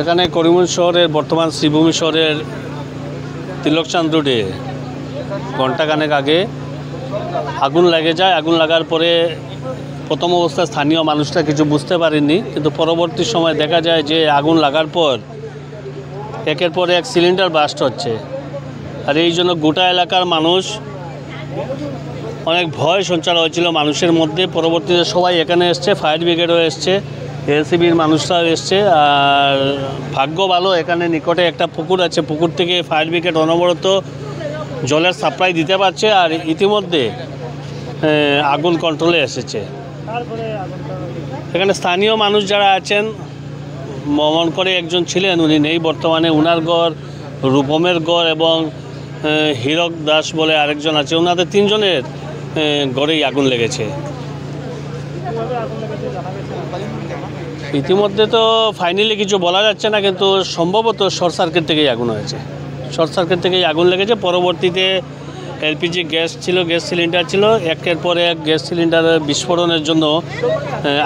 এখানে করিমগঞ্জ শহরের বর্তমান শ্রীভূমি শহরের তিলকচাঁদ রোডে ঘণ্টাখানেক আগে আগুন লেগে যায়। আগুন লাগার পরে প্রথম অবস্থায় স্থানীয় মানুষরা কিছু বুঝতে পারেননি, কিন্তু পরবর্তী সময় দেখা যায় যে আগুন লাগার পর একের পর এক সিলিন্ডার বাস্ট হচ্ছে। আর এই জন্য গোটা এলাকার মানুষ অনেক ভয় সঞ্চার হয়েছিল মানুষের মধ্যে। পরবর্তীতে সবাই এখানে এসছে, ফায়ার ব্রিগেডও এসছে, এলসিবির মানুষরাও এসছে। আর ভাগ্য ভালো, এখানে নিকটে একটা পুকুর আছে, পুকুর থেকে ফায়ার ব্রিগেড অনবরত জলের সাপ্লাই দিতে পারছে। আর ইতিমধ্যে আগুন কন্ট্রোলে এসেছে। এখানে স্থানীয় মানুষ যারা আছেন, মমন করে একজন ছিলেন, উনি নেই বর্তমানে। উনার গড়, রূপমের গড় এবং হীরক দাস বলে আরেকজন আছে, ওনাদের তিনজনের গড়েই আগুন লেগেছে। ইতিমধ্যে তো ফাইনালি কিছু বলা যাচ্ছে না, কিন্তু সম্ভবত শর্ট সার্কিট থেকেই আগুন হয়েছে। শর্ট সার্কিট থেকেই আগুন লেগেছে। পরবর্তীতে এলপিজি গ্যাস ছিল, গ্যাস সিলিন্ডার ছিল, একের পর এক গ্যাস সিলিন্ডারের বিস্ফোরণের জন্য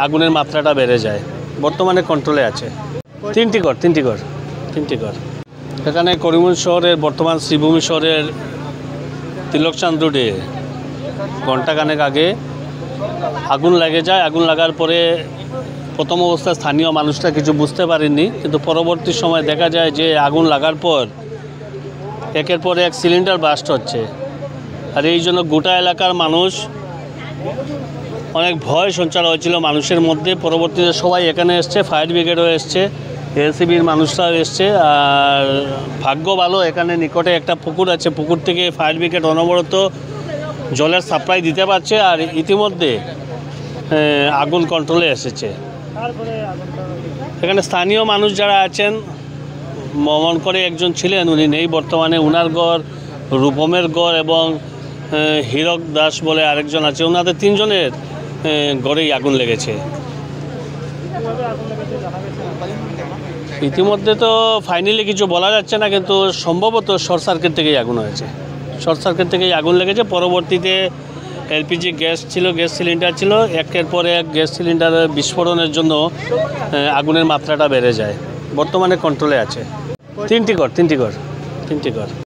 আগুনের মাত্রাটা বেড়ে যায়। বর্তমানে কন্ট্রোলে আছে। তিনটি ঘর। এখানে করিমগঞ্জ শহরের বর্তমান শ্রীভূমি শহরের তিলকচাঁদ রোডে ঘণ্টাখানেক আগে আগুন লেগে যায়। আগুন লাগার পরে প্রথম অবস্থায় স্থানীয় মানুষরা কিছু বুঝতে পারেননি, কিন্তু পরবর্তী সময় দেখা যায় যে আগুন লাগার পর একের পর এক সিলিন্ডার বাস্ট হচ্ছে। আর এই জন্য গোটা এলাকার মানুষ অনেক ভয় সঞ্চার হয়েছিল মানুষের মধ্যে। পরবর্তীতে সবাই এখানে এসছে, ফায়ার ব্রিগেডও এসছে, এলসিবির মানুষরাও এসছে। আর ভাগ্য ভালো, এখানে নিকটে একটা পুকুর আছে, পুকুর থেকে ফায়ার ব্রিগেড অনবরত জলের সাপ্লাই দিতে পারছে। আর ইতিমধ্যে আগুন কন্ট্রোলে এসেছে। এখানে স্থানীয় মানুষ যারা আছেন, মমন করে একজন ছিলেন, উনি নেই বর্তমানে। উনার গড়, রূপমের গড় এবং হীরক দাস বলে আরেকজন আছে, ওনাদের তিনজনের গড়েই আগুন লেগেছে। ইতিমধ্যে তো ফাইনালি কিছু বলা যাচ্ছে না, কিন্তু সম্ভবত শর্ট সার্কিট থেকেই আগুন হয়েছে। শর্ট সার্কিট থেকেই আগুন লেগেছে। পরবর্তীতে এলপিজি গ্যাস ছিল, গ্যাস সিলিন্ডার ছিল, একের পর এক গ্যাস সিলিন্ডারের বিস্ফোরণের জন্য আগুনের মাত্রাটা বেড়ে যায়। বর্তমানে কন্ট্রোলে আছে। তিনটি ঘর।